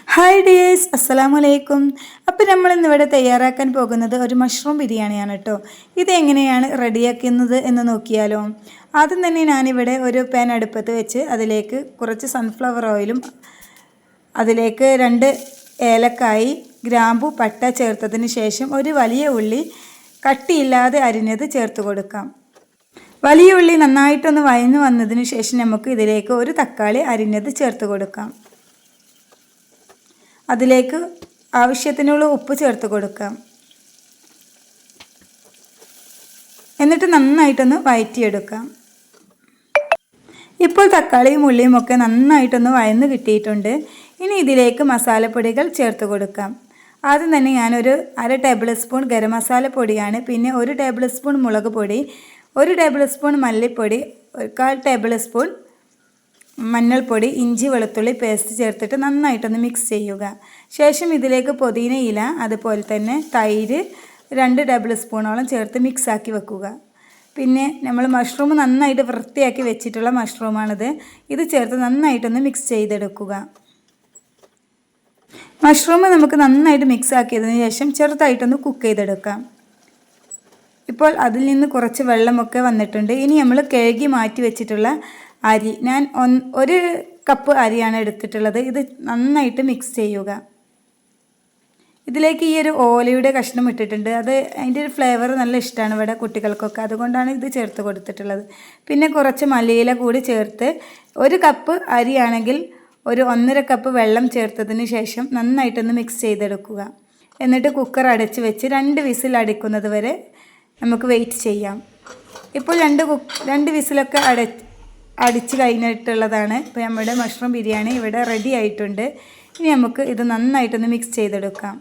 Hi dears, അസ്സലാമലൈക്കും. അപ്പോൾ നമ്മൾ ഇന്നിവിടെ തയ്യാറാക്കാൻ പോകുന്നത് ഒരു മഷ്റൂം ബിരിയാണിയാണ് കേട്ടോ. ഇതെങ്ങനെയാണ് റെഡിയാക്കുന്നത് എന്ന് നോക്കിയാലോ. ആദ്യം തന്നെ ഞാനിവിടെ ഒരു പാൻ അടുപ്പത്ത് വെച്ച് അതിലേക്ക് കുറച്ച് സൺഫ്ലവർ ഓയിലും അതിലേക്ക് 2 ഏലക്കായി, ഗ്രാമ്പു, പട്ട ചേർത്തതിന് ശേഷം ഒരു വലിയ ഉള്ളി കട്ടിയില്ലാതെ അരിഞ്ഞത് ചേർത്ത് കൊടുക്കാം. വലിയ ഉള്ളി നന്നായിട്ടൊന്ന് വഴന്നു വന്നതിന് ശേഷം നമുക്ക് ഇതിലേക്ക് ഒരു തക്കാളി അരിഞ്ഞത് ചേർത്ത് കൊടുക്കാം. അതിലേക്ക് ആവശ്യത്തിനുള്ള ഉപ്പ് ചേർത്ത് കൊടുക്കാം. എന്നിട്ട് നന്നായിട്ടൊന്ന് വഴറ്റിയെടുക്കാം. ഇപ്പോൾ തക്കാളിയും ഉള്ളിയും ഒക്കെ നന്നായിട്ടൊന്ന് വഴന്ന് കിട്ടിയിട്ടുണ്ട്. ഇനി ഇതിലേക്ക് മസാലപ്പൊടികൾ ചേർത്ത് കൊടുക്കാം. ആദ്യം തന്നെ ഞാനൊരു 1/2 ടേബിൾ സ്പൂൺ ഗരം മസാല പൊടിയാണ്, പിന്നെ 1 ടേബിൾ സ്പൂൺ മുളക് പൊടി, 1 ടേബിൾ സ്പൂൺ മല്ലിപ്പൊടി, 1/4 ടേബിൾ സ്പൂൺ മഞ്ഞൾപ്പൊടി, ഇഞ്ചി വെളുത്തുള്ളി പേസ്റ്റ് ചേർത്തിട്ട് നന്നായിട്ടൊന്ന് മിക്സ് ചെയ്യുക. ശേഷം ഇതിലേക്ക് പുതിന ഇല അതുപോലെ തന്നെ തൈര് 2 ടേബിൾ സ്പൂണോളം ചേർത്ത് മിക്സാക്കി വെക്കുക. പിന്നെ നമ്മൾ മഷ്റൂം നന്നായിട്ട് വൃത്തിയാക്കി വെച്ചിട്ടുള്ള മഷ്റൂമാണിത്. ഇത് ചേർത്ത് നന്നായിട്ടൊന്ന് മിക്സ് ചെയ്തെടുക്കുക. മഷ്റൂം നമുക്ക് നന്നായിട്ട് മിക്സ് ആക്കിയതിന് ശേഷം ചെറുതായിട്ടൊന്ന് കുക്ക് ചെയ്തെടുക്കാം. ഇപ്പോൾ അതിൽ നിന്ന് കുറച്ച് വെള്ളമൊക്കെ വന്നിട്ടുണ്ട്. ഇനി നമ്മൾ കഴുകി മാറ്റി വെച്ചിട്ടുള്ള അരി, ഞാൻ 1 കപ്പ് അരിയാണ് എടുത്തിട്ടുള്ളത്. ഇത് നന്നായിട്ട് മിക്സ് ചെയ്യുക. ഇതിലേക്ക് ഈ ഒരു ഓലയുടെ കഷ്ണം ഇട്ടിട്ടുണ്ട്. അതിൻ്റെ ഒരു ഫ്ലേവർ നല്ല ഇഷ്ടമാണ് ഇവിടെ കുട്ടികൾക്കൊക്കെ, അതുകൊണ്ടാണ് ഇത് ചേർത്ത് കൊടുത്തിട്ടുള്ളത്. പിന്നെ കുറച്ച് മല്ലിയില കൂടി ചേർത്ത് 1 കപ്പ് അരിയാണെങ്കിൽ ഒരു 1.5 കപ്പ് വെള്ളം ചേർത്തതിന് ശേഷം നന്നായിട്ടൊന്ന് മിക്സ് ചെയ്തെടുക്കുക. എന്നിട്ട് കുക്കർ അടച്ച് വെച്ച് 2 വിസിൽ അടിക്കുന്നത് വരെ നമുക്ക് വെയിറ്റ് ചെയ്യാം. ഇപ്പോൾ 2 വിസിലൊക്കെ അടിച്ച് കഴിഞ്ഞിട്ടുള്ളതാണ്. ഇപ്പോൾ നമ്മുടെ മഷ്റൂം ബിരിയാണി ഇവിടെ റെഡി ആയിട്ടുണ്ട്. ഇനി നമുക്ക് ഇത് നന്നായിട്ടൊന്ന് മിക്സ് ചെയ്തെടുക്കാം.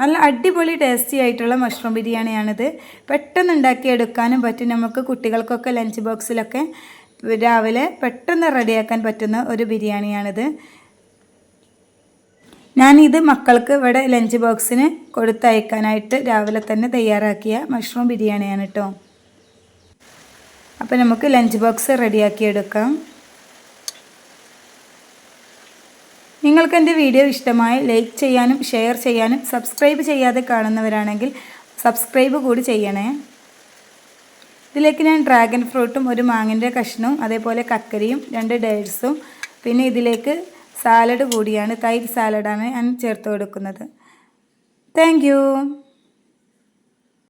നല്ല അടിപൊളി ടേസ്റ്റി ആയിട്ടുള്ള മഷ്റൂം ബിരിയാണിയാണിത്. പെട്ടെന്ന് ഉണ്ടാക്കിയെടുക്കാനും പറ്റും. നമുക്ക് കുട്ടികൾക്കൊക്കെ ലഞ്ച് ബോക്സിലൊക്കെ രാവിലെ പെട്ടെന്ന് റെഡിയാക്കാൻ പറ്റുന്ന ഒരു ബിരിയാണിയാണിത്. ഞാനിത് മക്കൾക്ക് ഇവിടെ ലഞ്ച് ബോക്സിന് കൊടുത്തയക്കാനായിട്ട് രാവിലെ തന്നെ തയ്യാറാക്കിയ മഷ്റൂം ബിരിയാണിയാണ് കേട്ടോ. അപ്പോൾ നമുക്ക് ലഞ്ച് ബോക്സ് റെഡിയാക്കിയെടുക്കാം. നിങ്ങൾക്ക് എൻ്റെ വീഡിയോ ഇഷ്ടമായി ലൈക്ക് ചെയ്യാനും ഷെയർ ചെയ്യാനും സബ്സ്ക്രൈബ് ചെയ്യാതെ കാണുന്നവരാണെങ്കിൽ സബ്സ്ക്രൈബ് കൂടി ചെയ്യണേ. ഇതിലേക്ക് ഞാൻ ഡ്രാഗൺ ഫ്രൂട്ടും 1 മാങ്ങൻ്റെ കഷ്ണവും അതേപോലെ കക്കരിയും 2 ഡേറ്റ്സും പിന്നെ ഇതിലേക്ക് സാലഡ് കൂടിയാണ്, തൈര് സാലഡാണ് ഞാൻ ചേർത്ത് കൊടുക്കുന്നത്. Thank you.